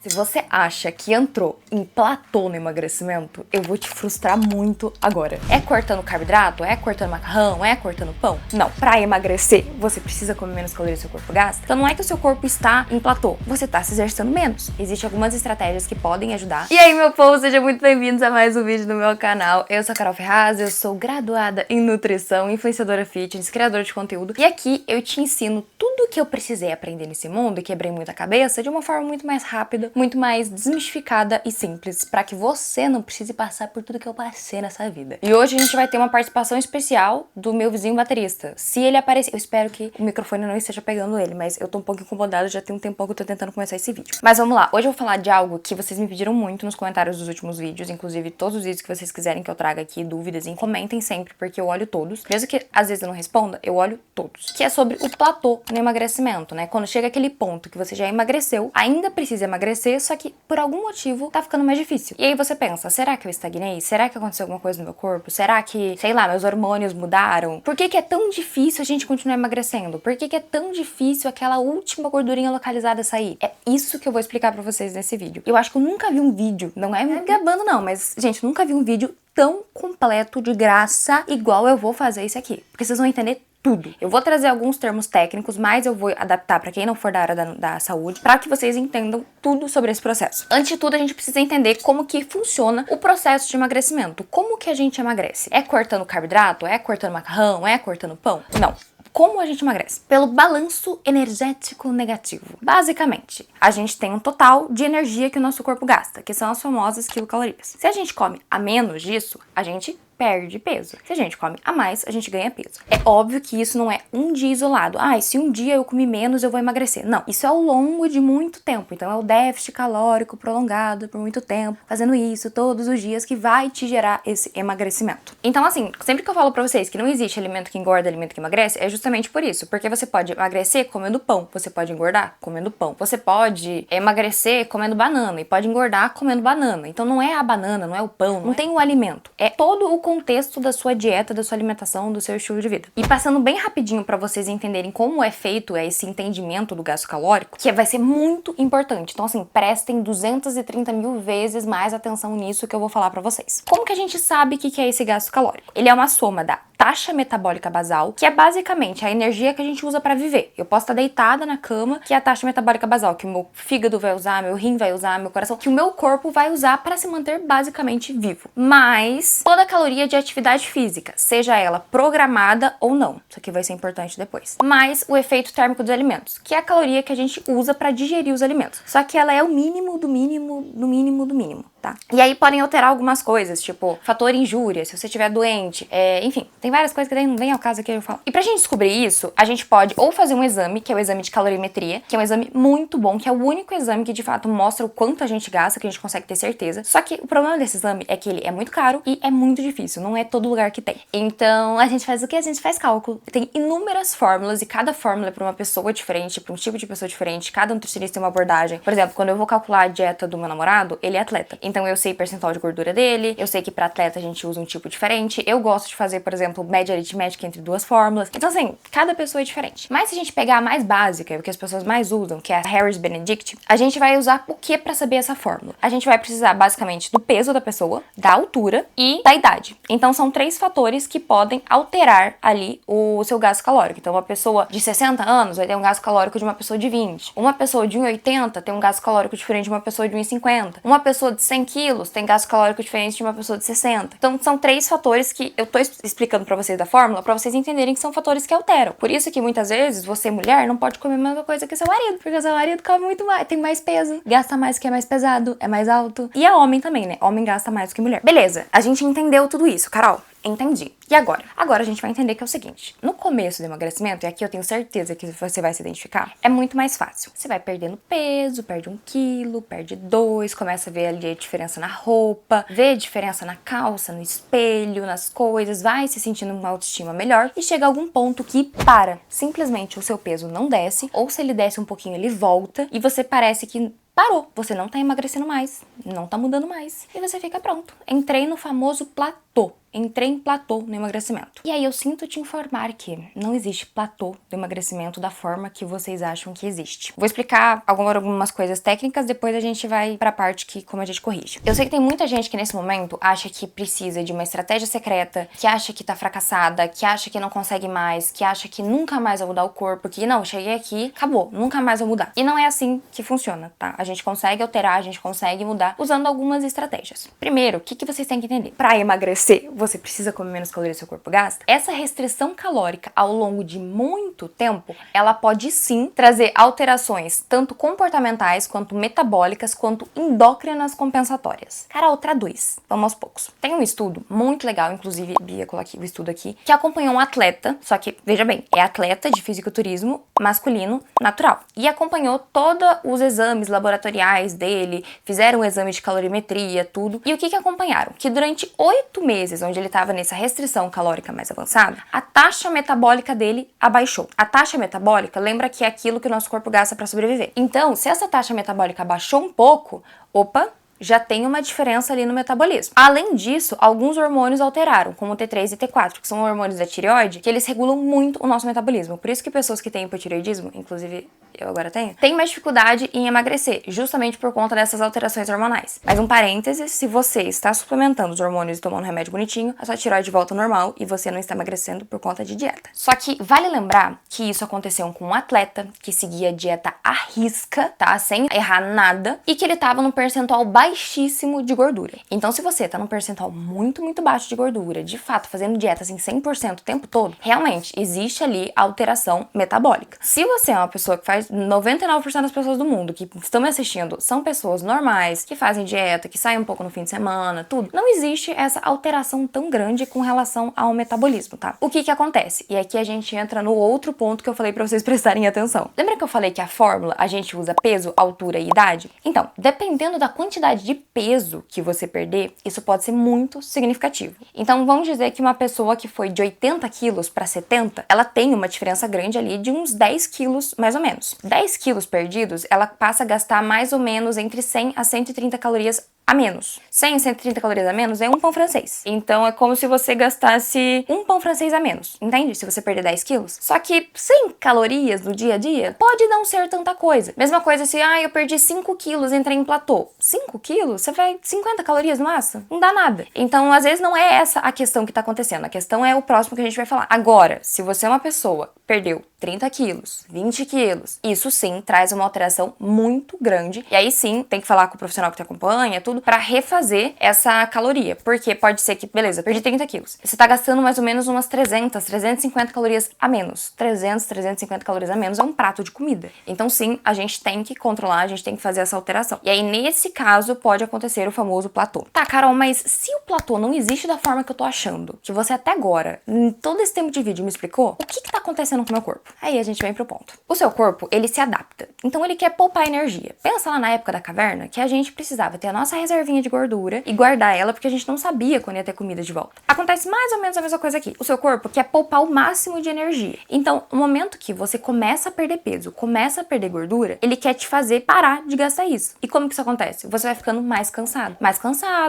Se você acha que entrou em platô no emagrecimento, eu vou te frustrar muito agora. É cortando carboidrato? É cortando macarrão? É cortando pão? Não. Pra emagrecer, você precisa comer menos calorias que o seu corpo gasta? Então não é que o seu corpo está em platô, você tá se exercitando menos. Existem algumas estratégias que podem ajudar. E aí, meu povo, sejam muito bem-vindos a mais um vídeo do meu canal. Eu sou a Carol Ferraz, eu sou graduada em nutrição, influenciadora fitness, criadora de conteúdo. E aqui eu te ensino tudo o que eu precisei aprender nesse mundo e quebrei muita cabeça de uma forma muito mais rápida, muito mais desmistificada e simples, pra que você não precise passar por tudo que eu passei nessa vida. E hoje a gente vai ter uma participação especial do meu vizinho baterista. Se ele aparecer, eu espero que o microfone não esteja pegando ele, mas eu tô um pouco incomodada, já tem um tempão que eu tô tentando começar esse vídeo. Mas vamos lá, hoje eu vou falar de algo que vocês me pediram muito nos comentários dos últimos vídeos, inclusive todos os vídeos que vocês quiserem que eu traga aqui, dúvidas, comentem sempre, porque eu olho todos. Mesmo que às vezes eu não responda, eu olho todos. Que é sobre o platô no emagrecimento, né? Quando chega aquele ponto que você já emagreceu, ainda precisa emagrecer, só que por algum motivo tá ficando mais difícil. E aí você pensa, será que eu estagnei? Será que aconteceu alguma coisa no meu corpo? Será que, sei lá, meus hormônios mudaram? Por que que é tão difícil a gente continuar emagrecendo? Por que que é tão difícil aquela última gordurinha localizada sair? É isso que eu vou explicar pra vocês nesse vídeo. Eu acho que eu nunca vi um vídeo, não é me gabando não, mas, gente, nunca vi um vídeo tão completo de graça igual eu vou fazer esse aqui. Porque vocês vão entender tudo. Eu vou trazer alguns termos técnicos, mas eu vou adaptar pra quem não for da área da saúde, pra que vocês entendam tudo sobre esse processo. Antes de tudo, a gente precisa entender como que funciona o processo de emagrecimento. Como que a gente emagrece? É cortando carboidrato? É cortando macarrão? É cortando pão? Não. Como a gente emagrece? Pelo balanço energético negativo. Basicamente, a gente tem um total de energia que o nosso corpo gasta, que são as famosas quilocalorias. Se a gente come a menos disso, a gente perde peso. Se a gente come a mais, a gente ganha peso. É óbvio que isso não é um dia isolado. Ah, se um dia eu comi menos, eu vou emagrecer. Não, isso é ao longo de muito tempo. Então é o déficit calórico prolongado por muito tempo, fazendo isso todos os dias, que vai te gerar esse emagrecimento. Então, assim, sempre que eu falo pra vocês que não existe alimento que engorda, alimento que emagrece, é justamente por isso. Porque você pode emagrecer comendo pão, você pode engordar comendo pão, você pode emagrecer comendo banana e pode engordar comendo banana. Então não é a banana, não é o pão, não tem o alimento. É todo o contexto da sua dieta, da sua alimentação, do seu estilo de vida. E passando bem rapidinho pra vocês entenderem como é feito esse entendimento do gasto calórico, que vai ser muito importante. Então, assim, prestem 230 mil vezes mais atenção nisso que eu vou falar pra vocês. Como que a gente sabe o que é esse gasto calórico? Ele é uma soma da taxa metabólica basal, que é basicamente a energia que a gente usa pra viver. Eu posso estar deitada na cama, que é a taxa metabólica basal, que o meu fígado vai usar, meu rim vai usar, meu coração, que o meu corpo vai usar pra se manter basicamente vivo. Mas toda caloria de atividade física, seja ela programada ou não, isso aqui vai ser importante depois. Mais o efeito térmico dos alimentos, que é a caloria que a gente usa pra digerir os alimentos. Só que ela é o mínimo do mínimo do mínimo do mínimo. Tá? E aí podem alterar algumas coisas, tipo fator injúria, se você estiver doente, enfim, tem várias coisas que daí não vem ao caso aqui eu falo. E pra gente descobrir isso, a gente pode ou fazer um exame, que é o exame de calorimetria, que é um exame muito bom, que é o único exame que de fato mostra o quanto a gente gasta, que a gente consegue ter certeza. Só que o problema desse exame é que ele é muito caro e é muito difícil, não é todo lugar que tem. Então a gente faz o quê? A gente faz cálculo. Tem inúmeras fórmulas e cada fórmula é pra uma pessoa diferente, pra um tipo de pessoa diferente, cada nutricionista tem uma abordagem. Por exemplo, quando eu vou calcular a dieta do meu namorado, ele é atleta. Então eu sei percentual de gordura dele, eu sei que pra atleta a gente usa um tipo diferente, eu gosto de fazer, por exemplo, média aritmética entre duas fórmulas. Então assim, cada pessoa é diferente. Mas se a gente pegar a mais básica, o que as pessoas mais usam, que é a Harris-Benedict, a gente vai usar o que pra saber essa fórmula? A gente vai precisar basicamente do peso da pessoa, da altura e da idade. Então são 3 fatores que podem alterar ali o seu gasto calórico. Então uma pessoa de 60 anos vai ter um gasto calórico de uma pessoa de 20. Uma pessoa de 1,80 tem um gasto calórico diferente de uma pessoa de 1,50. Uma pessoa de 100 quilos tem gasto calórico diferente de uma pessoa de 60. Então são 3 fatores que eu tô explicando pra vocês da fórmula, pra vocês entenderem que são fatores que alteram. Por isso que muitas vezes você, mulher, não pode comer a mesma coisa que seu marido, porque seu marido come muito mais, tem mais peso, gasta mais, que é mais pesado, é mais alto. E a homem também, né? Homem gasta mais do que mulher. Beleza, a gente entendeu tudo isso, Carol. Entendi. E agora? Agora a gente vai entender que é o seguinte, no começo do emagrecimento, e aqui eu tenho certeza que você vai se identificar, é muito mais fácil. Você vai perdendo peso, perde 1 quilo, perde 2, começa a ver ali a diferença na roupa, vê a diferença na calça, no espelho, nas coisas, vai se sentindo uma autoestima melhor e chega a algum ponto que para. Simplesmente o seu peso não desce, ou se ele desce um pouquinho, ele volta, e você parece que parou, você não tá emagrecendo mais, não tá mudando mais, e você fica pronto. Entrei no famoso platô. platô. Entrei em platô no emagrecimento. E aí eu sinto te informar que não existe platô do emagrecimento da forma que vocês acham que existe. Vou explicar algumas coisas técnicas, depois a gente vai pra parte que como a gente corrige. Eu sei que tem muita gente que nesse momento acha que precisa de uma estratégia secreta, que acha que tá fracassada, que acha que não consegue mais, que acha que nunca mais vai mudar o corpo, que não, cheguei aqui, acabou, nunca mais vou mudar. E não é assim que funciona, tá? A gente consegue alterar, a gente consegue mudar usando algumas estratégias. Primeiro, o que vocês têm que entender? Pra emagrecer, você precisa comer menos calorias que seu corpo gasta. Essa restrição calórica ao longo de muito tempo, ela pode sim trazer alterações tanto comportamentais, quanto metabólicas, quanto endócrinas compensatórias. Carol, traduz. Vamos aos poucos. Tem um estudo muito legal, inclusive, Bia, coloquei o estudo aqui, que acompanhou um atleta, só que, veja bem, é atleta de fisiculturismo masculino natural. E acompanhou todos os exames laboratoriais dele, fizeram um exame de calorimetria, tudo. E o que acompanharam? Que durante 8 meses, onde ele estava nessa restrição calórica mais avançada, a taxa metabólica dele abaixou. A taxa metabólica, lembra que é aquilo que o nosso corpo gasta para sobreviver. Então, se essa taxa metabólica abaixou um pouco, opa, já tem uma diferença ali no metabolismo. Além disso, alguns hormônios alteraram, como o T3 e T4, que são hormônios da tireoide, que eles regulam muito o nosso metabolismo. Por isso que pessoas que têm hipotireoidismo, inclusive eu agora tenho, têm mais dificuldade em emagrecer, justamente por conta dessas alterações hormonais. Mas um parênteses, se você está suplementando os hormônios e tomando remédio bonitinho, a sua tireoide volta ao normal e você não está emagrecendo por conta de dieta. Só que vale lembrar que isso aconteceu com um atleta que seguia a dieta à risca, tá? Sem errar nada, e que ele estava num percentual baixíssimo de gordura. Então, se você tá num percentual muito, muito baixo de gordura, de fato, fazendo dieta assim 100% o tempo todo, realmente existe ali alteração metabólica. Se você é uma pessoa que faz 99% das pessoas do mundo que estão me assistindo são pessoas normais, que fazem dieta, que saem um pouco no fim de semana, tudo, não existe essa alteração tão grande com relação ao metabolismo, tá? O que acontece? E aqui a gente entra no outro ponto que eu falei pra vocês prestarem atenção. Lembra que eu falei que a fórmula a gente usa peso, altura e idade? Então, dependendo da quantidade de peso que você perder, isso pode ser muito significativo. Então, vamos dizer que uma pessoa que foi de 80 quilos para 70, ela tem uma diferença grande ali de uns 10 quilos, mais ou menos. 10 quilos perdidos, ela passa a gastar mais ou menos entre 100 a 130 calorias a menos. 100, 130 calorias a menos é um pão francês. Então é como se você gastasse um pão francês a menos, entende? Se você perder 10 quilos. Só que 100 calorias no dia a dia pode não ser tanta coisa. Mesma coisa se, eu perdi 5 quilos, entrei em platô. 5 quilos? Você vai 50 calorias no máximo? Não dá nada. Então, às vezes, não é essa a questão que tá acontecendo. A questão é o próximo que a gente vai falar. Agora, se você é uma pessoa perdeu 30 quilos, 20 quilos, isso sim traz uma alteração muito grande. E aí sim, tem que falar com o profissional que te acompanha, tudo, pra refazer essa caloria. Porque pode ser que, beleza, perdi 30 quilos. Você tá gastando mais ou menos umas 300, 350 calorias a menos. 300, 350 calorias a menos é um prato de comida. Então sim, a gente tem que controlar, a gente tem que fazer essa alteração. E aí, nesse caso, pode acontecer o famoso platô. Tá, Carol, mas se o platô não existe da forma que eu tô achando, que você até agora, em todo esse tempo de vídeo, me explicou, o que tá acontecendo com o meu corpo? Aí a gente vem pro ponto. O seu corpo, ele se adapta. Então ele quer poupar energia. Pensa lá na época da caverna que a gente precisava ter a nossa reservinha de gordura e guardar ela porque a gente não sabia quando ia ter comida de volta. Acontece mais ou menos a mesma coisa aqui. O seu corpo quer poupar o máximo de energia. Então, no momento que você começa a perder peso, começa a perder gordura, ele quer te fazer parar de gastar isso. E como que isso acontece? Você vai ficando mais cansado,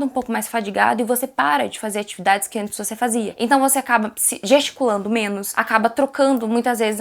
um pouco mais fadigado e você para de fazer atividades que antes você fazia. Então você acaba se gesticulando menos, acaba trocando muitas vezes,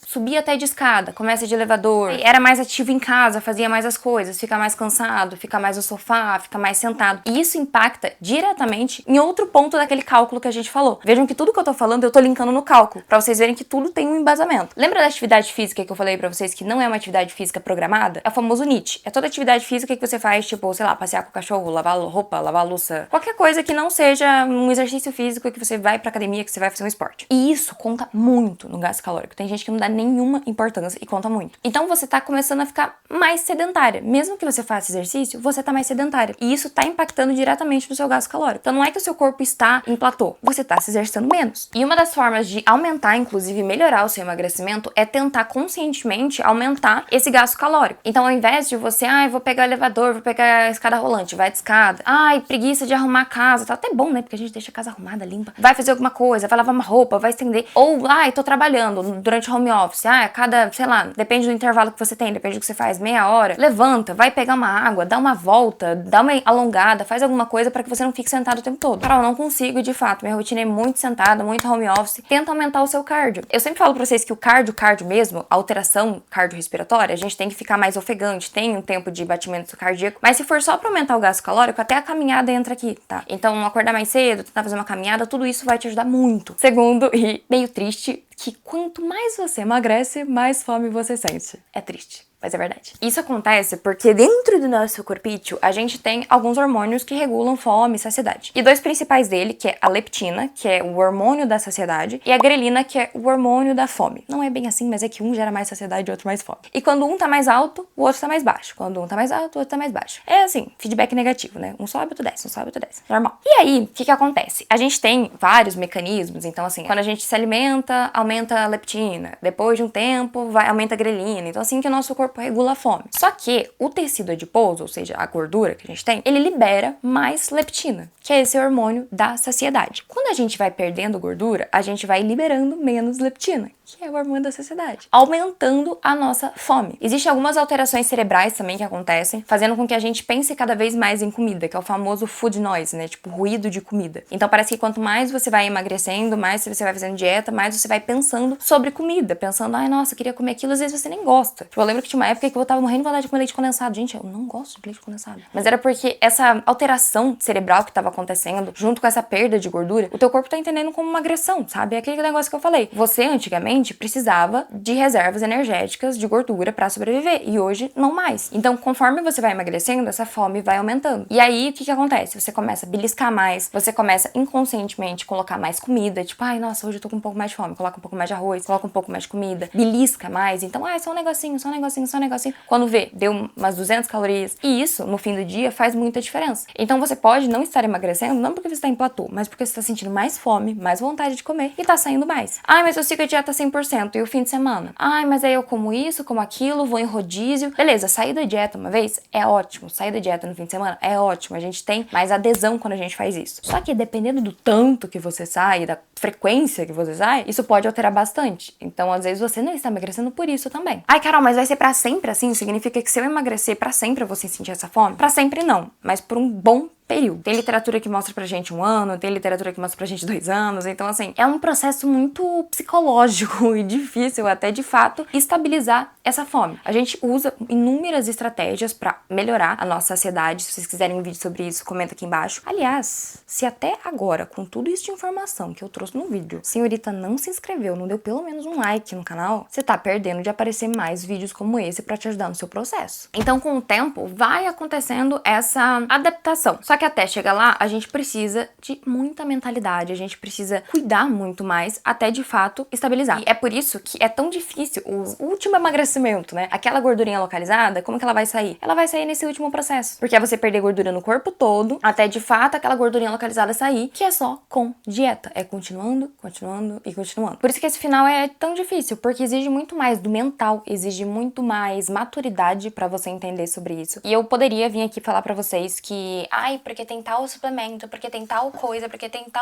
subia até de escada, começa de elevador, era mais ativo em casa, fazia mais as coisas, fica mais cansado, fica mais no sofá, fica mais sentado. E isso impacta diretamente em outro ponto daquele cálculo que a gente falou. Vejam que tudo que eu tô falando, eu tô linkando no cálculo, pra vocês verem que tudo tem um embasamento. Lembra da atividade física que eu falei pra vocês que não é uma atividade física programada? É o famoso NEAT. É toda atividade física que você faz, tipo, sei lá, passear com o cachorro, lavar roupa, lavar louça, qualquer coisa que não seja um exercício físico que você vai pra academia, que você vai fazer um esporte. E isso conta muito no gasto calórico. Tem gente que não dá nenhuma importância e conta muito. Então você tá começando a ficar mais sedentária. Mesmo que você faça exercício, você tá mais sedentária. E isso tá impactando diretamente no seu gasto calórico. Então não é que o seu corpo está em platô, você tá se exercitando menos. E uma das formas de aumentar, inclusive melhorar o seu emagrecimento, é tentar conscientemente aumentar esse gasto calórico. Então ao invés de você, vou pegar o elevador, vou pegar a escada rolante, vai de escada. Preguiça de arrumar a casa, tá até bom, né? Porque a gente deixa a casa arrumada, limpa. Vai fazer alguma coisa, vai lavar uma roupa, vai estender. Ou, tô trabalhando. Durante durante home office, cada, sei lá, depende do intervalo que você tem, depende do que você faz, meia hora, levanta, vai pegar uma água, dá uma volta, dá uma alongada, faz alguma coisa pra que você não fique sentado o tempo todo. Carol, não consigo, de fato, minha rotina é muito sentada, muito home office. Tenta aumentar o seu cardio. Eu sempre falo pra vocês que o cardio mesmo, a alteração cardiorrespiratória, a gente tem que ficar mais ofegante, tem um tempo de batimento cardíaco, mas se for só pra aumentar o gasto calórico, até a caminhada entra aqui, tá? Então, acordar mais cedo, tentar fazer uma caminhada, tudo isso vai te ajudar muito. Segundo, e meio triste, que quanto mais você emagrece, mais fome você sente. É triste, mas é verdade. Isso acontece porque dentro do nosso corpício, a gente tem alguns hormônios que regulam fome e saciedade. E dois principais dele, que é a leptina, que é o hormônio da saciedade, e a grelina, que é o hormônio da fome. Não é bem assim, mas é que um gera mais saciedade e o outro mais fome. E quando um tá mais alto, o outro tá mais baixo. Quando um tá mais alto, o outro tá mais baixo. É assim, feedback negativo, né? Um sobe, outro desce, um sobe, outro desce. Normal. E aí, o que acontece? A gente tem vários mecanismos, então assim, quando a gente se alimenta, aumenta a leptina. Depois de um tempo, aumenta a grelina. Então assim que o nosso corpo regula a fome. Só que o tecido adiposo, ou seja, a gordura que a gente tem, ele libera mais leptina, que é esse hormônio da saciedade. Quando a gente vai perdendo gordura, a gente vai liberando menos leptina, que é o hormônio da saciedade, aumentando a nossa fome. Existem algumas alterações cerebrais também que acontecem, fazendo com que a gente pense cada vez mais em comida, que é o famoso food noise, né? Tipo, ruído de comida. Então parece que quanto mais você vai emagrecendo, mais você vai fazendo dieta, mais você vai pensando sobre comida, pensando, ai, nossa, eu queria comer aquilo, às vezes você nem gosta. Tipo, eu lembro que tinha uma época que eu tava morrendo de vontade de comer leite condensado. Gente, eu não gosto de leite condensado. Mas era porque essa alteração cerebral que tava acontecendo, junto com essa perda de gordura, o teu corpo tá entendendo como uma agressão, sabe? É aquele negócio que eu falei. Você, antigamente, precisava de reservas energéticas de gordura pra sobreviver. E hoje, não mais. Então, conforme você vai emagrecendo, essa fome vai aumentando. E aí, o que acontece? Você começa a beliscar mais, você começa inconscientemente colocar mais comida. Tipo, ai, nossa, hoje eu tô com um pouco mais de fome. Coloca um pouco mais de arroz, coloca um pouco mais de comida. Belisca mais. Então, só um negocinho, só um negocinho, só um negocinho. Quando vê, deu umas 200 calorias. E isso, no fim do dia, faz muita diferença. Então, você pode não estar emagrecendo, não porque você está em platô, mas porque você está sentindo mais fome, mais vontade de comer e tá saindo mais. Ai, mas eu sigo a dieta 100% e o fim de semana? Ai, mas aí eu como isso, como aquilo, vou em rodízio. Beleza, sair da dieta uma vez é ótimo. Sair da dieta no fim de semana é ótimo. A gente tem mais adesão quando a gente faz isso. Só que dependendo do tanto que você sai, da frequência que você sai, isso pode alterar bastante. Então, às vezes, você não está emagrecendo por isso também. Ai, Carol, mas vai ser pra sempre assim? Significa que se eu emagrecer pra sempre eu vou sentir essa fome? Pra sempre não, mas por um bom período. Tem literatura que mostra pra gente 1 ano, tem literatura que mostra pra gente 2 anos, então assim, é um processo muito psicológico e difícil até de fato estabilizar essa fome. A gente usa inúmeras estratégias pra melhorar a nossa saciedade. Se vocês quiserem um vídeo sobre isso, comenta aqui embaixo. Aliás, se até agora, com tudo isso de informação que eu trouxe no vídeo, a senhorita não se inscreveu, não deu pelo menos um like no canal, você tá perdendo de aparecer mais vídeos como esse pra te ajudar no seu processo. Então, com o tempo, vai acontecendo essa adaptação. Só que até chegar lá, a gente precisa de muita mentalidade, a gente precisa cuidar muito mais até de fato estabilizar. E é por isso que é tão difícil o último emagrecimento, né? Aquela gordurinha localizada, como que ela vai sair? Ela vai sair nesse último processo, porque é você perder gordura no corpo todo, até de fato aquela gordurinha localizada sair, que é só com dieta. É continuando, continuando e continuando. Por isso que esse final é tão difícil, porque exige muito mais do mental, exige muito mais maturidade pra você entender sobre isso. E eu poderia vir aqui falar pra vocês que, ai, porque tem tal suplemento, porque tem tal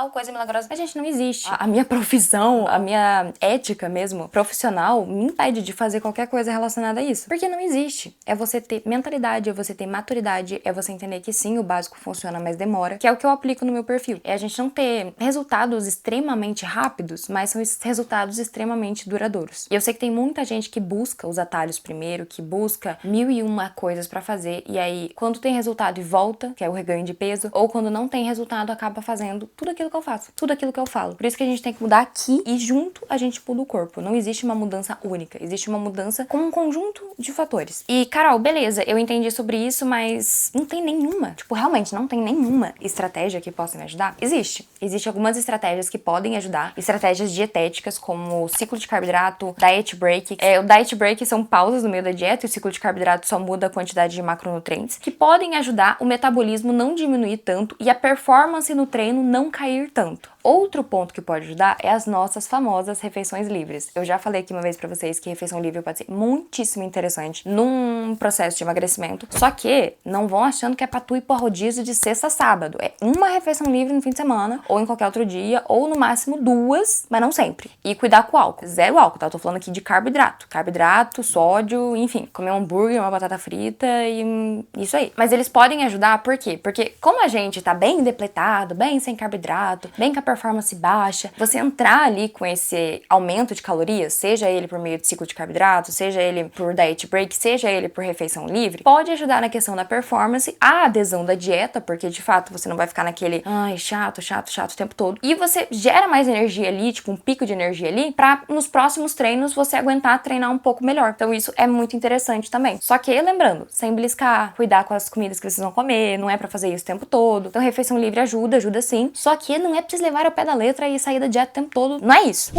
coisa milagrosa. Mas, gente, não existe. A minha profissão, a minha ética mesmo, profissional, me impede de fazer qualquer coisa relacionada a isso. Porque não existe. É você ter mentalidade, é você ter maturidade, é você entender que sim, o básico funciona, mas demora, que é o que eu aplico no meu perfil. É a gente não ter resultados extremamente rápidos, mas são resultados extremamente duradouros. E eu sei que tem muita gente que busca os atalhos primeiro, que busca 1001 coisas pra fazer, e aí, quando tem resultado e volta, que é o reganho de peso, ou quando não tem resultado, acaba fazendo tudo aquilo que eu faço, tudo aquilo que eu falo. Por isso que a gente tem que mudar aqui e junto a gente muda o corpo. Não existe uma mudança única, existe uma mudança com um conjunto de fatores. E, Carol, beleza, eu entendi sobre isso, mas não tem nenhuma, tipo, realmente não tem nenhuma estratégia que possa me ajudar? Existe. Existem algumas estratégias que podem ajudar, estratégias dietéticas como o ciclo de carboidrato, diet break. O diet break são pausas no meio da dieta e o ciclo de carboidrato só muda a quantidade de macronutrientes, que podem ajudar o metabolismo não diminuir tanto e a performance no treino não cair tanto. Outro ponto que pode ajudar é as nossas famosas refeições livres. Eu já falei aqui uma vez pra vocês que refeição livre pode ser muitíssimo interessante num processo de emagrecimento, só que não vão achando que é pra tu ir pro rodízio de sexta a sábado. É uma refeição livre no fim de semana, ou em qualquer outro dia, ou no máximo 2, mas não sempre. E cuidar com o álcool. Zero álcool, tá? Eu tô falando aqui de carboidrato. Carboidrato, sódio, enfim. Comer um hambúrguer, uma batata frita e isso aí. Mas eles podem ajudar, por quê? Porque como a gente tá bem depletado, bem sem carboidrato, bem com a performance baixa, você entrar ali com esse aumento de calorias, seja ele por meio de ciclo de carboidrato, seja ele por diet break, seja ele por refeição livre, pode ajudar na questão da performance, a adesão da dieta, porque de fato você não vai ficar naquele chato o tempo todo. E você gera mais energia ali, tipo um pico de energia ali, pra nos próximos treinos você aguentar treinar um pouco melhor. Então isso é muito interessante também. Só que lembrando, sem beliscar, cuidar com as comidas que vocês vão comer, não é pra fazer isso o tempo todo. Então refeição livre ajuda sim. Só que não é pra vocês levarem ao pé da letra e sair da dieta o tempo todo. Não é isso.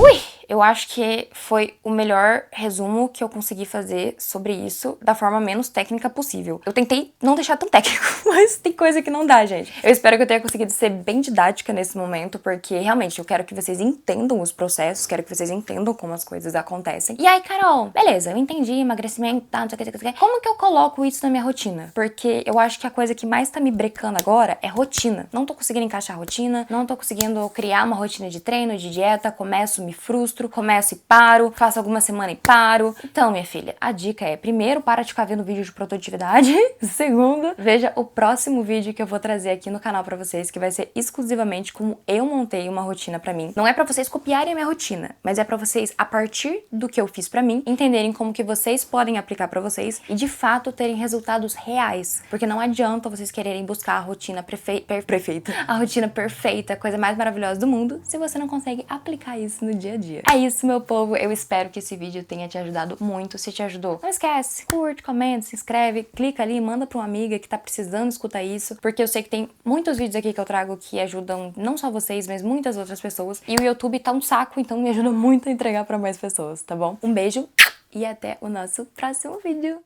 Eu acho que foi o melhor resumo que eu consegui fazer sobre isso da forma menos técnica possível. Eu tentei não deixar tão técnico, mas tem coisa que não dá, gente. Eu espero que eu tenha conseguido ser bem didática nesse momento, porque realmente eu quero que vocês entendam os processos, quero que vocês entendam como as coisas acontecem. E aí, Carol, beleza, eu entendi emagrecimento, tá, não sei o que, não sei o que. Como que eu coloco isso na minha rotina? Porque eu acho que a coisa que mais tá me brecando agora é rotina. Não tô conseguindo encaixar rotina, não tô conseguindo criar uma rotina de treino, de dieta, começo, me frustro, começo e paro, faço alguma semana e paro. Então, minha filha, a dica é, primeiro, para de ficar vendo vídeo de produtividade. Segundo, veja o próximo vídeo que eu vou trazer aqui no canal pra vocês, que vai ser exclusivamente como eu montei uma rotina pra mim. Não é pra vocês copiarem a minha rotina, mas é pra vocês, a partir do que eu fiz pra mim, entenderem como que vocês podem aplicar pra vocês e, de fato, terem resultados reais. Porque não adianta vocês quererem buscar a rotina perfeita, a rotina perfeita, a coisa mais maravilhosa do mundo, se você não consegue aplicar isso no dia a dia. É isso, meu povo. Eu espero que esse vídeo tenha te ajudado muito. Se te ajudou, não esquece, curte, comenta, se inscreve, clica ali, manda pra uma amiga que tá precisando escutar isso, porque eu sei que tem muitos vídeos aqui que eu trago que ajudam não só vocês, mas muitas outras pessoas. E o YouTube tá um saco, então me ajuda muito a entregar pra mais pessoas, tá bom? Um beijo e até o nosso próximo vídeo.